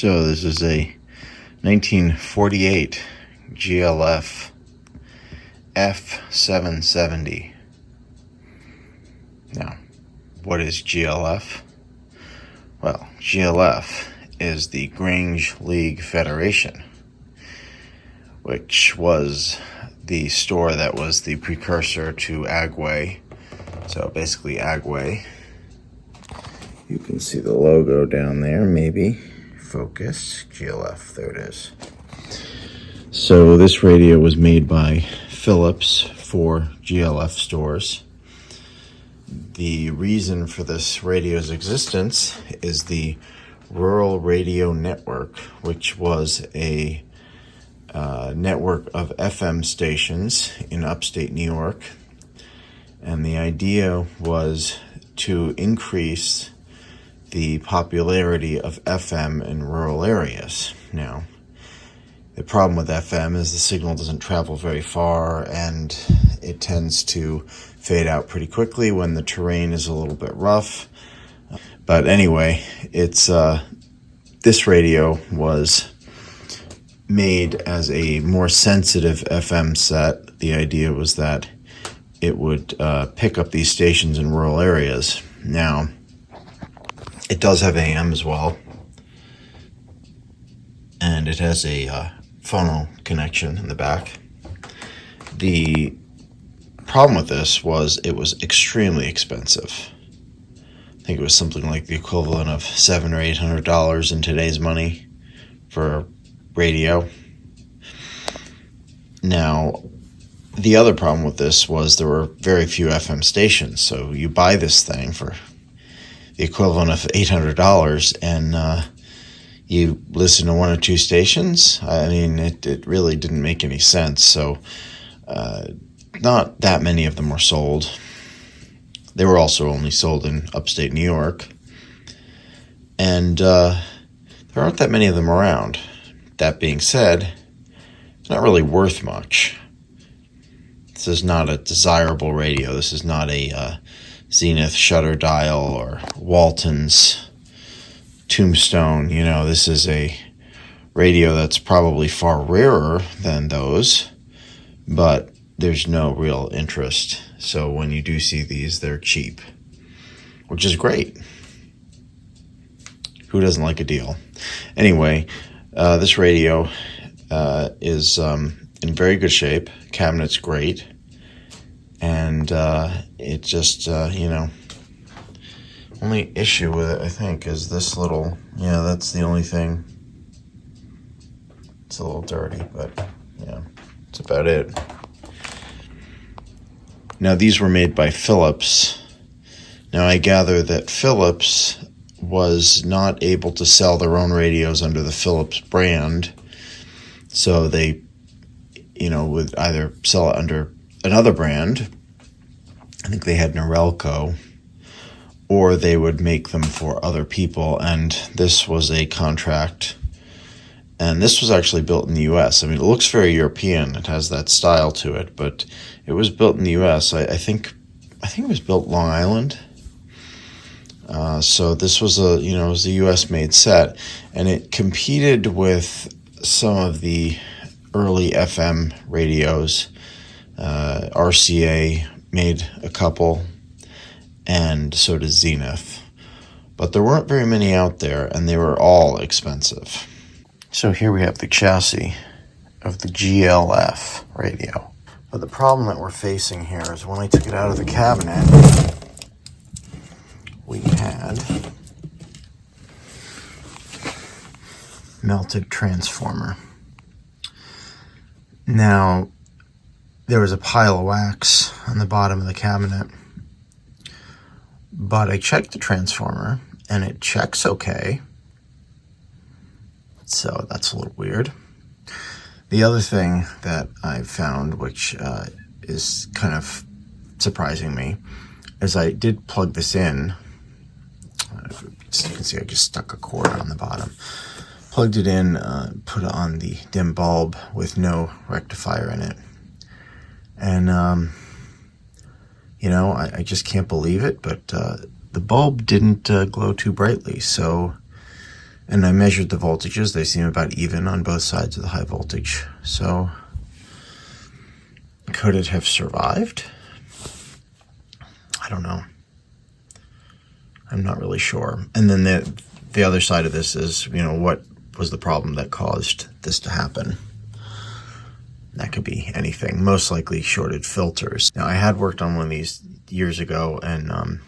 So this is a 1948 GLF F-770. Now, what is GLF? Well, GLF is the Grange League Federation, which was the store that was the precursor to Agway. So basically Agway. You can see the logo down there, maybe. Focus, GLF, there it is. So this radio was made by Philips for GLF stores. The reason for this radio's existence is the Rural Radio Network, which was a network of FM stations in upstate New York. And the idea was to increase the popularity of FM in rural areas. Now, the problem with FM is the signal doesn't travel very far, and it tends to fade out pretty quickly when the terrain is a little bit rough. But anyway, it's this radio was made as a more sensitive FM set. The idea was that it would pick up these stations in rural areas. Now, it does have AM as well, and it has a phono connection in the back. The problem with this was it was extremely expensive. I think it was something like the equivalent of $700 or $800 in today's money for a radio. Now, the other problem with this was there were very few FM stations, so you buy this thing for the equivalent of $800 and you listen to one or two stations. I mean, it really didn't make any sense. So not that many of them were sold. They were also only sold in upstate New York. And there aren't that many of them around. That being said, it's not really worth much. This is not a desirable radio. This is not a Zenith shutter dial or Walton's Tombstone. You know, this is a radio that's probably far rarer than those, but there's no real interest. So when you do see these, they're cheap, which is great. Who doesn't like a deal? Anyway, this radio is in very good shape. Cabinet's great. And it just, only issue with it, I think, is this little, that's the only thing. It's a little dirty, but yeah, that's about it. Now, these were made by Philips. Now, I gather that Philips was not able to sell their own radios under the Philips brand, so they, would either sell it under another brand, I think they had Norelco, or they would make them for other people, and this was a contract, and this was actually built in the U.S. I mean, it looks very European, it has that style to it, but it was built in the U.S. I think it was built Long Island, so this was it was a U.S.-made set, and it competed with some of the early FM radios. RCA made a couple, and so did Zenith. But there weren't very many out there, and they were all expensive. So here we have the chassis of the GLF radio. But the problem that we're facing here is when I took it out of the cabinet, we had melted transformer. Now, there was a pile of wax on the bottom of the cabinet, but I checked the transformer and it checks okay. So that's a little weird. The other thing that I found, which is kind of surprising me, is I did plug this in. As you can see, I just stuck a cord on the bottom. Plugged it in, put it on the dim bulb with no rectifier in it. And, I just can't believe it, but the bulb didn't glow too brightly. So And I measured the voltages. They seem about even on both sides of the high voltage. So could it have survived? I don't know. I'm not really sure. And then the other side of this is, what was the problem that caused this to happen? That could be anything. Most likely shorted filters. Now, I had worked on one of these years ago, and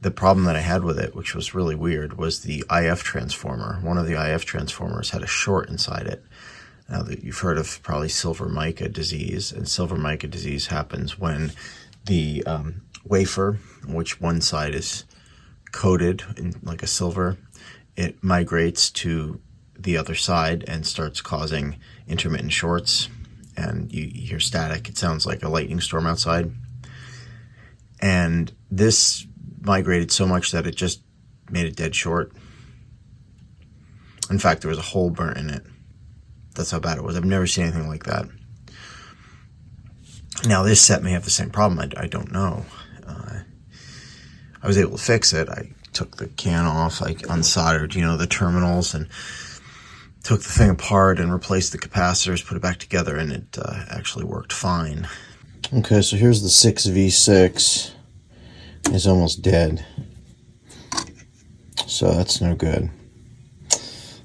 the problem that I had with it, which was really weird, was the IF transformer. One of the IF transformers had a short inside it. Now, that you've heard of probably silver mica disease, and silver mica disease happens when the wafer, which one side is coated in like a silver, it migrates to the other side and starts causing intermittent shorts, and you hear static. It sounds like a lightning storm outside. And this migrated so much that it just made it dead short. In fact, there was a hole burnt in it. That's how bad it was. I've never seen anything like that. Now, this set may have the same problem. I don't know. I was able to fix it. I took the can off. I unsoldered, the terminals, and took the thing apart and replaced the capacitors, put it back together, and it actually worked fine. Okay, so here's the 6V6. It's almost dead. So that's no good.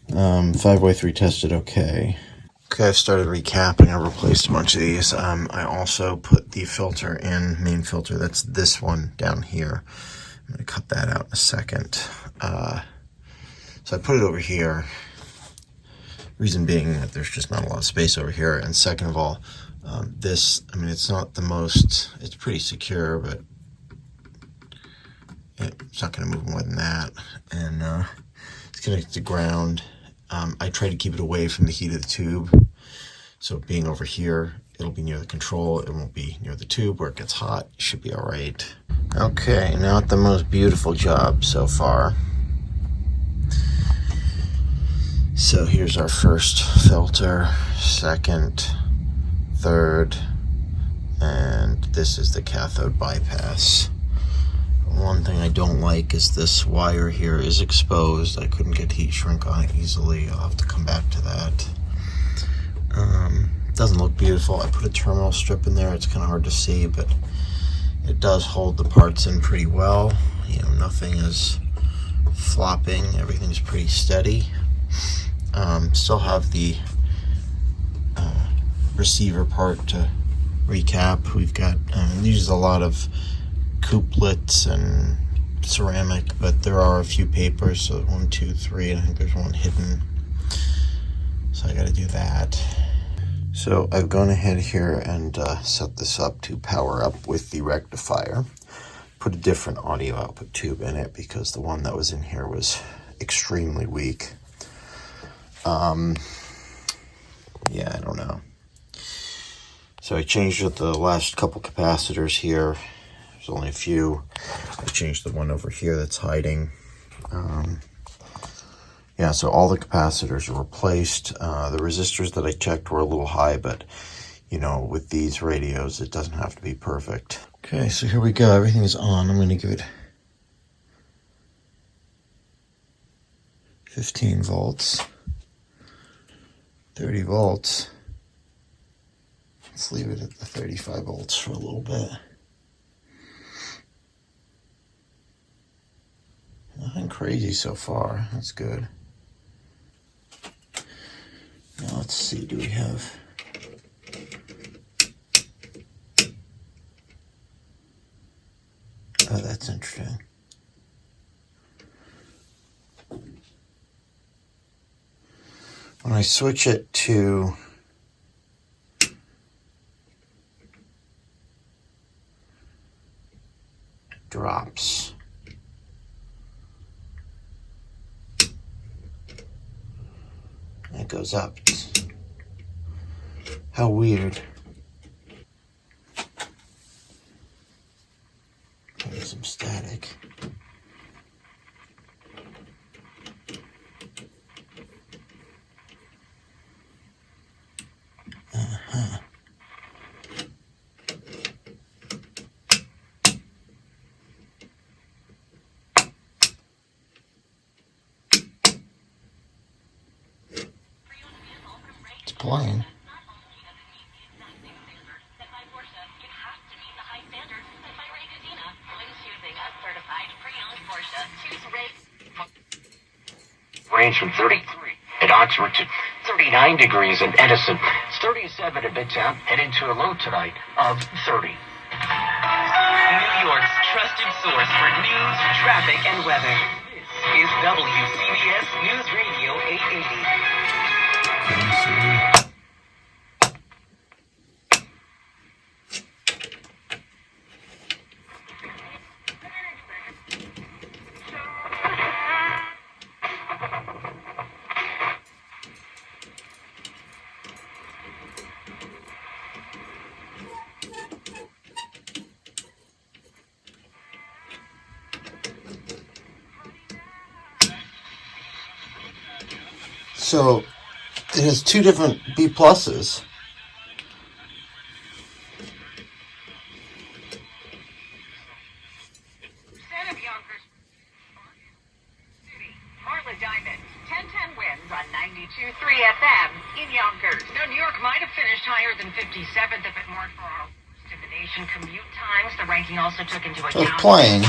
5Y3 tested okay. Okay, I've started recapping. I replaced a bunch of these. I also put the filter in, main filter. That's this one down here. I'm going to cut that out in a second. So I put it over here. Reason being that there's just not a lot of space over here. And second of all, it's not the most, it's pretty secure, but it's not going to move more than that. And it's connected to ground. I try to keep it away from the heat of the tube. So being over here, it'll be near the control. It won't be near the tube where it gets hot. It should be all right. Okay, not the most beautiful job so far. So here's our first filter, second, third, and this is the cathode bypass. One thing I don't like is this wire here is exposed. I couldn't get heat shrink on it easily. I'll have to come back to that. Doesn't look beautiful. I put a terminal strip in there. It's kind of hard to see, but it does hold the parts in pretty well. Nothing is flopping. Everything's pretty steady. Still have the receiver part to recap. We've got uses a lot of couplets and ceramic, but there are a few papers. So 1, 2, 3, and I think there's one hidden. So I got to do that. So I've gone ahead here and set this up to power up with the rectifier. Put a different audio output tube in it because the one that was in here was extremely weak. Yeah, I don't know. So I changed the last couple capacitors here. There's only a few. I changed the one over here that's hiding. Yeah, so all the capacitors are replaced. The resistors that I checked were a little high, but with these radios, it doesn't have to be perfect. Okay, so here we go. Everything is on. I'm going to give it 15 volts, 30 volts. Let's leave it at the 35 volts for a little bit. Nothing crazy so far. That's good. Now let's see, do we have... Oh, that's interesting. When I switch it to drops, it goes up. How weird. There's some static. playing. Range from 33 at Oxford to 39 degrees in Edison. It's 37 at Midtown, heading to a low tonight of 30. New York's trusted source for news, traffic, and weather. This is WCBS News Radio 880. So it has two different B pluses. Diamond, 10-10 wins on 92.3 FM in Yonkers. Now, New York might have finished higher than 57th if it weren't for our destination commute times. The ranking also took into account playing.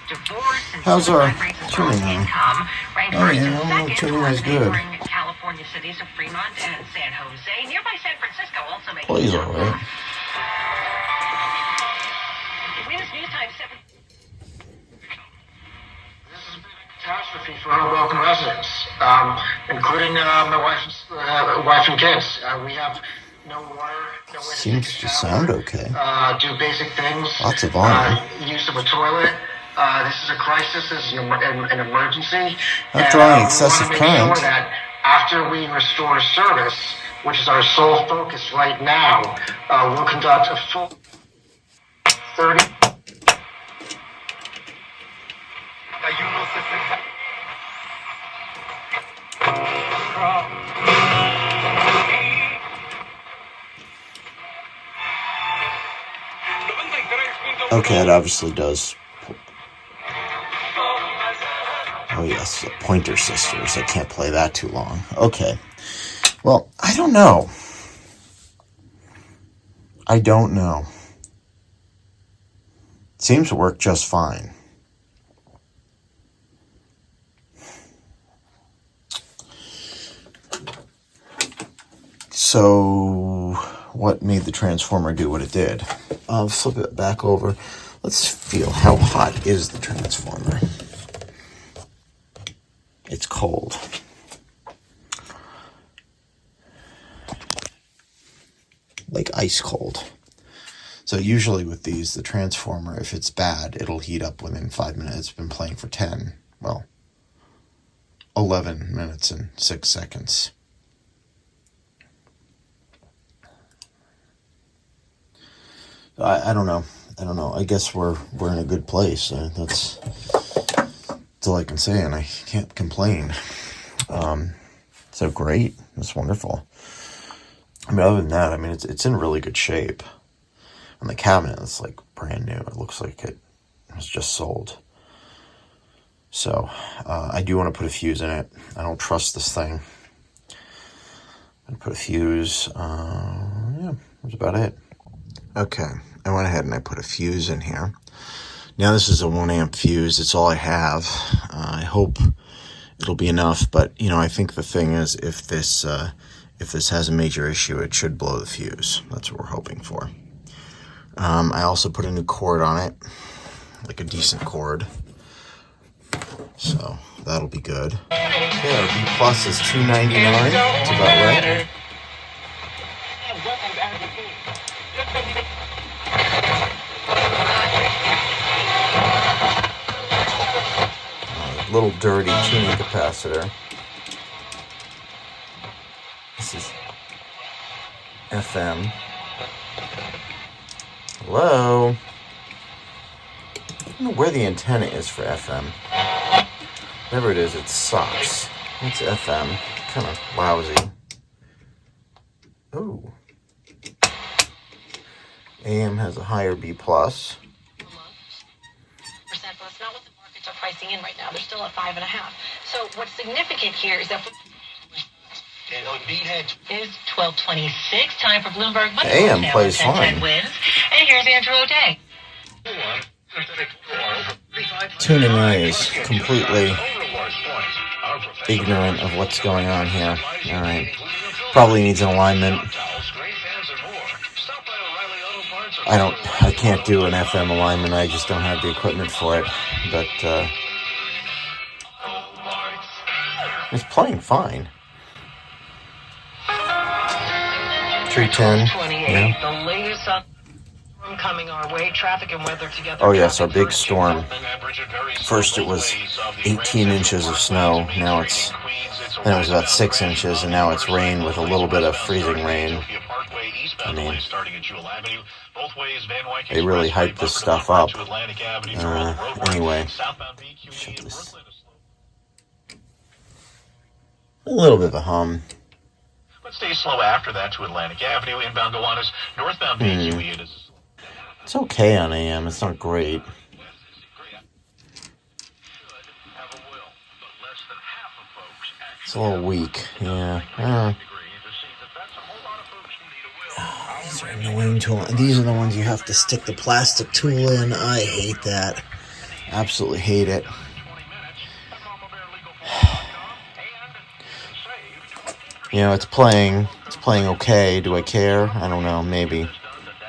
Divorce and how's our tuning income? Ranked first and second tuning were is good. neighboring California cities of Fremont and San Jose. Nearby San Francisco also making Plays all right. Wins News Time 7. Catastrophe for our Welcome residents, including my wife and kids. We have no water, no way Seems to sound okay. Do basic things. Lots of volume. Use of a toilet. This is a crisis. This is an emergency. Not drawing excessive we want to make current. sure that after we restore service, which is our sole focus right now, we'll conduct a full 30. Okay, it obviously does. Oh yes, the Pointer Sisters. I can't play that too long. Okay. Well, I don't know. Seems to work just fine. So, what made the transformer do what it did? I'll flip it back over. Let's feel how hot is the transformer. It's cold. Like ice cold. So usually with these, the transformer, if it's bad, it'll heat up within 5 minutes. It's been playing for 11 minutes and 6 seconds. I don't know. I guess we're in a good place. That's all I can say, and I can't complain. So great. That's wonderful. I mean, other than that, I mean, it's in really good shape. And the cabinet is like brand new. It looks like it was just sold. So I do want to put a fuse in it. I don't trust this thing. I'm gonna put a fuse. Yeah, that's about it. Okay, I went ahead and I put a fuse in here. Now this is a 1 amp fuse. It's all I have. I hope it'll be enough, but I think the thing is, if this has a major issue, it should blow the fuse. That's what we're hoping for. I also put a new cord on it, like a decent cord. So that'll be good. Okay, our B plus is $2.99. That's about right. Little dirty tuning capacitor. This is FM. Hello? I don't know where the antenna is for FM. Whatever it is, it sucks. It's FM. Kind of lousy. Ooh. AM has a higher B plus. That's not what the markets are pricing in right now. They're still at 5.5. So what's significant here is that Is 12:26. Time for Bloomberg Money. AM plays fine. Wins. And here's Andrew O'Day. Tuning A is completely ignorant of what's going on here. All right. Probably needs an alignment. I can't do an FM alignment. I just don't have the equipment for it. But it's playing fine. 310. Yeah. The latest coming our way. Traffic and weather together. Oh yes, our big storm. First it was 18 inches of snow. Then it was about 6 inches, and now it's rain with a little bit of freezing rain. I mean, they really hyped this stuff up. Anyway, shut this. A little bit of a hum. But stay slow after that to Atlantic Avenue, inbound Gowanus, northbound BQE. It's okay on AM. It's not great. It's a little weak. Yeah. These are annoying tool. These are the ones you have to stick the plastic tool in. I hate that. Absolutely hate it. You know, it's playing okay. Do I care? I don't know. Maybe.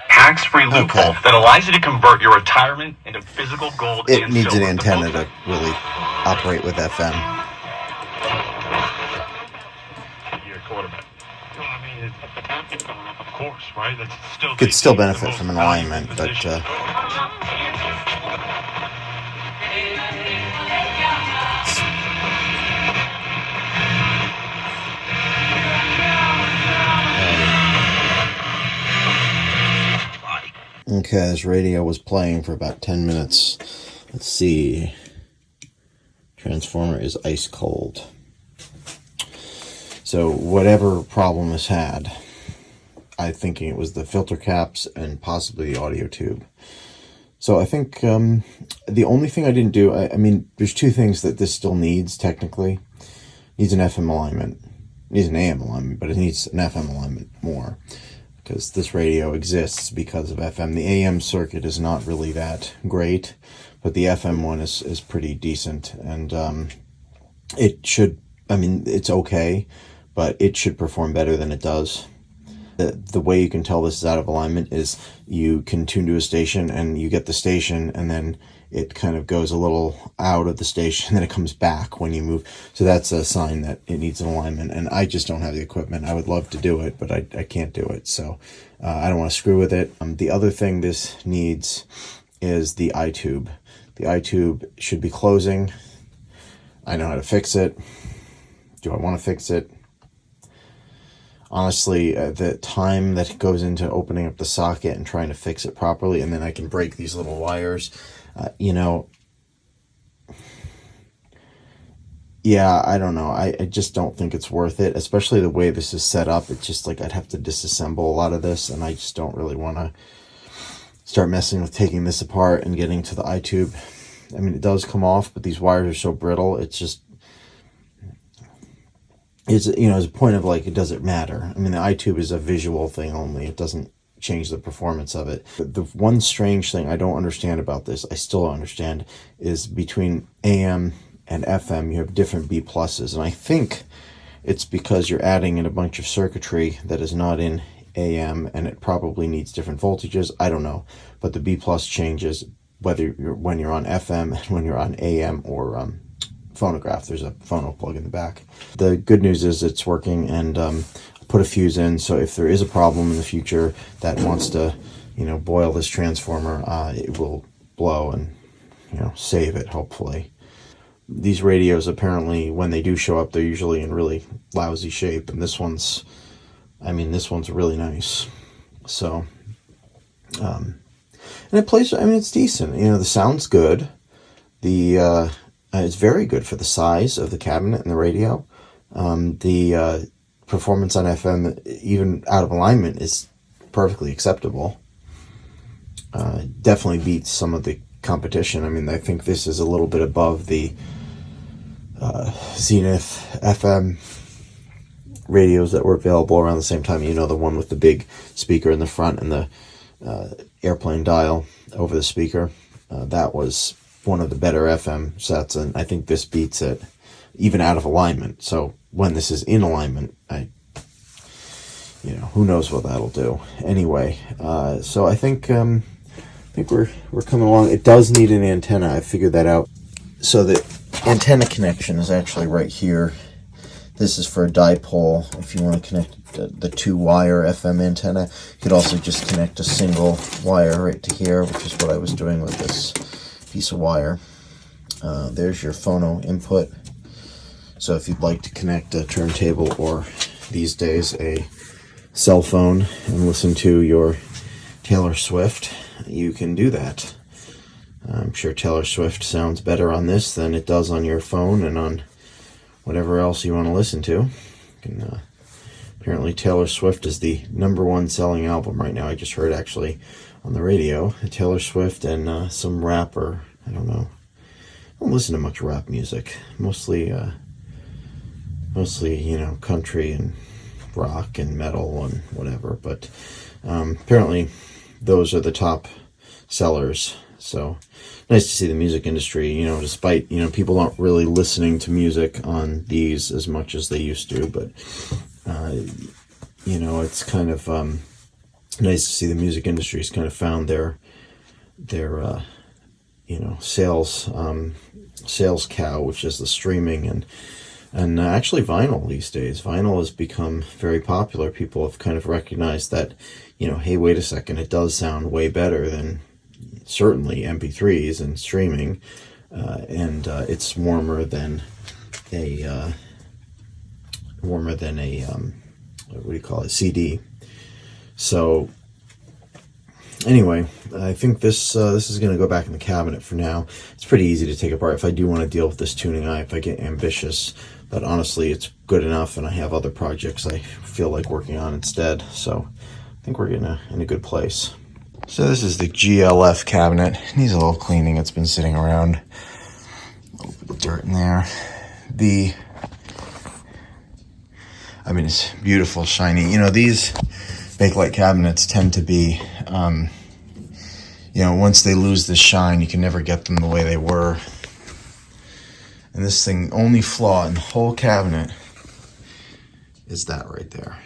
Tax-free loophole that allows you to convert your retirement into physical gold. It needs an antenna to really operate with FM. Of course, right? That's still Could still benefit from an alignment, but okay, this radio was playing for about 10 minutes. Let's see. Transformer is ice cold. So whatever problem this had, I'm thinking it was the filter caps and possibly the audio tube. So I think the only thing I didn't do, I mean, there's two things that this still needs technically. It needs an FM alignment. It needs an AM alignment, but it needs an FM alignment more. Because this radio exists because of FM. The AM circuit is not really that great, but the FM one is pretty decent. And it should, I mean, it's okay, but it should perform better than it does. The way you can tell this is out of alignment is you can tune to a station and you get the station and then it kind of goes a little out of the station and then it comes back when you move. So that's a sign that it needs an alignment, and I just don't have the equipment. I would love to do it, but I can't do it. So I don't want to screw with it. The other thing this needs is the I-tube. The I-tube should be closing. I know how to fix it. Do I want to fix it? Honestly, the time that goes into opening up the socket and trying to fix it properly, and then I can break these little wires, yeah, I don't know. I just don't think it's worth it, especially the way this is set up. It's just like I'd have to disassemble a lot of this, and I just don't really want to start messing with taking this apart and getting to the I-tube. I mean, it does come off, but these wires are so brittle, it's just... It's, as a point of like, it doesn't matter. I mean, the I-tube is a visual thing only. It doesn't change the performance of it. But the one strange thing I don't understand about this, I still don't understand, is between AM and FM, you have different B pluses. And I think it's because you're adding in a bunch of circuitry that is not in AM, and it probably needs different voltages. I don't know. But the B plus changes when you're on FM and when you're on AM or phonograph. There's a phono plug in the back. The good news is it's working, and put a fuse in, so if there is a problem in the future that wants to boil this transformer, it will blow and save it, hopefully. These radios, apparently, when they do show up, they're usually in really lousy shape, and this one's really nice. So and it plays, it's decent. The sound's good. It's very good for the size of the cabinet and the radio. The performance on FM, even out of alignment, is perfectly acceptable. Definitely beats some of the competition. I think this is a little bit above the Zenith FM radios that were available around the same time. You know, the one with the big speaker in the front and the airplane dial over the speaker. That was one of the better FM sets, and I think this beats it, even out of alignment. So when this is in alignment, who knows what that'll do. Anyway, so I think we're coming along. It does need an antenna. I figured that out. So the antenna connection is actually right here. This is for a dipole. If you want to connect the 2-wire FM antenna, you could also just connect a single wire right to here, which is what I was doing with this piece of wire. There's your phono input. So if you'd like to connect a turntable or these days a cell phone and listen to your Taylor Swift, you can do that. I'm sure Taylor Swift sounds better on this than it does on your phone and on whatever else you want to listen to. Apparently Taylor Swift is the #1 selling album right now. I just heard actually on the radio, Taylor Swift and some rapper. I don't know. I don't listen to much rap music. Mostly country and rock and metal and whatever. But apparently those are the top sellers. So nice to see the music industry, despite, people aren't really listening to music on these as much as they used to, but, it's kind of nice to see the music industry's kind of found their sales cow, which is the streaming and actually vinyl these days. Vinyl has become very popular. People have kind of recognized that, hey, wait a second, it does sound way better than certainly MP3s and streaming, and it's warmer than a CD. So anyway, I think this is going to go back in the cabinet for now. It's pretty easy to take apart if I do want to deal with this tuning eye, if I get ambitious, but honestly it's good enough, and I have other projects I feel like working on instead, so I think we're in a good place. So this is the GLF cabinet. It needs a little cleaning. It's been sitting around. A little bit of dirt in there. It's beautiful, shiny. These Bakelite cabinets tend to be, once they lose the shine, you can never get them the way they were. And this thing, only flaw in the whole cabinet is that right there.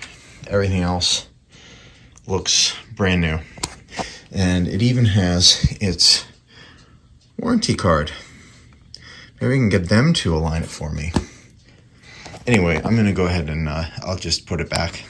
Everything else looks brand new. And it even has its warranty card. Maybe we can get them to align it for me. Anyway, I'm going to go ahead and I'll just put it back.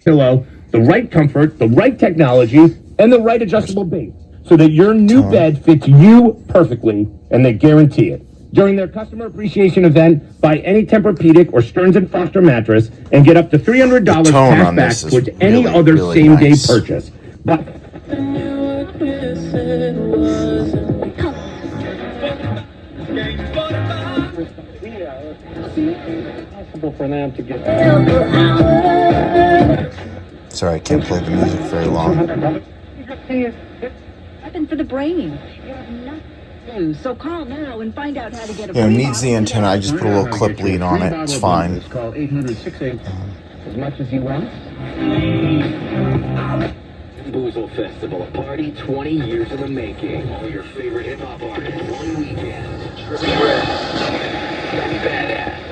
Pillow, the right comfort, the right technology, and the right adjustable base, so that your new bed fits you perfectly, and they guarantee it. During their customer appreciation event, buy any Tempur-Pedic or Stearns & Foster mattress and get up to $300 cash back towards any other same-day purchase. But for them to get. Sorry, I can't play the music very long. Weapon for the brain. So call now and find out how to get a. It needs the antenna. I just put a little clip lead on it. It's fine. Call 800-68 as much as you want. Boozle Festival, a party 20 years in the making. All your favorite hip hop artists, one weekend. Badass.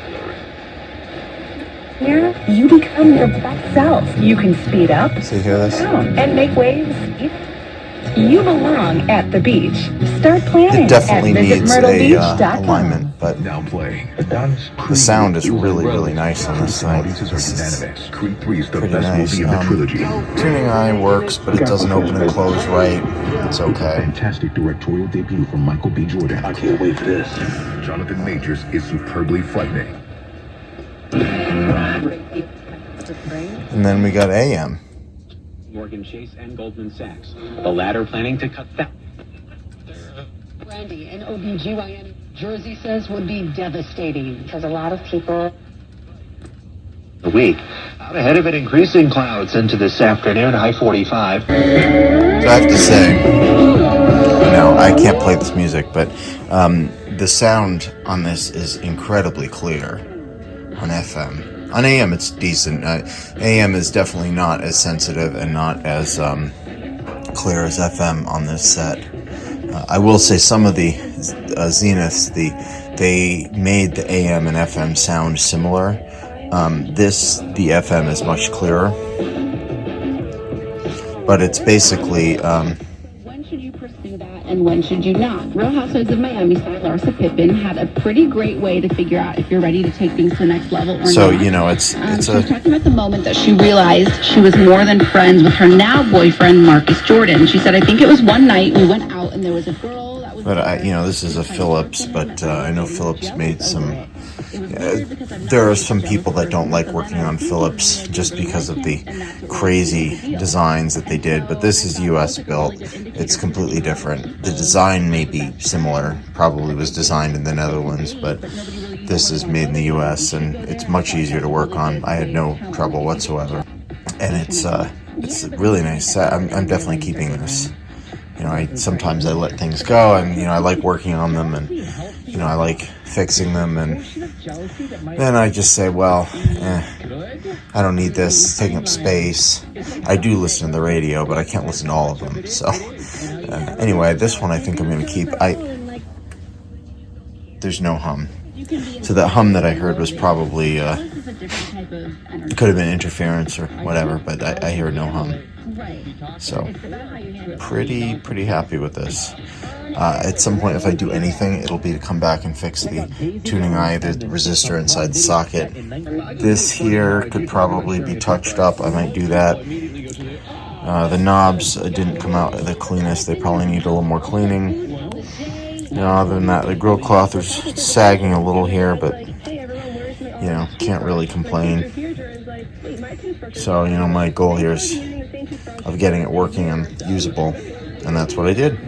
Here, you become your best self. You can speed up, So you hear this? down, and make waves. You belong at the beach. Start planning It definitely at needs visitmyrtlebeach.com. alignment, but Now playing. the sound is really, really nice on this thing. Audiences are unanimous. Creed 3 is the Pretty best nice. movie of the trilogy. Tuning eye works, but it doesn't open and close right. It's okay. Fantastic directorial debut from Michael B. Jordan. I can't wait for this. Jonathan Majors is superbly frightening. And then we got AM. Morgan Chase and Goldman Sachs. The latter planning to cut that. Brandy, an OBGYN Jersey says would be devastating because a lot of people. The week. Out ahead of it, increasing clouds into this afternoon, high 45. So I have to say, I can't play this music, but the sound on this is incredibly clear on FM. On AM, it's decent. AM is definitely not as sensitive and not as clear as FM on this set. I will say some of the Zeniths, they made the AM and FM sound similar. The FM is much clearer, but it's basically. When should you pursue that and when should you not? Real Housewives of Miami star Larsa Pippen had a pretty great way to figure out if you're ready to take things to the next level or not. So, you know, it's she was talking about the moment that she realized she was more than friends with her now boyfriend, Marcus Jordan. She said, I think it was one night we went out and there was a girl that was... But, this is a Philips, but I know Philips made some... there are some people that don't like working on Philips just because of the crazy designs that they did, but this is US built. It's completely different. The design may be similar, probably was designed in the Netherlands, but this is made in the US and it's much easier to work on. I had no trouble whatsoever. And it's a really nice set. I'm definitely keeping this. You know, sometimes I let things go, and I like working on them, and I like fixing them, and then I just say, well, I don't need this. It's taking up space. I do listen to the radio, but I can't listen to all of them. So anyway, this one I think I'm going to keep. There's no hum. So that hum that I heard was probably it could have been interference or whatever, but I hear no hum. So pretty happy with this. At some point, if I do anything, it'll be to come back and fix the tuning eye, the resistor inside the socket. This here could probably be touched up. I might do that. The knobs didn't come out the cleanest. They probably need a little more cleaning. Other than that, the grill cloth is sagging a little here, but can't really complain. So my goal here is of getting it working and usable, and that's what I did.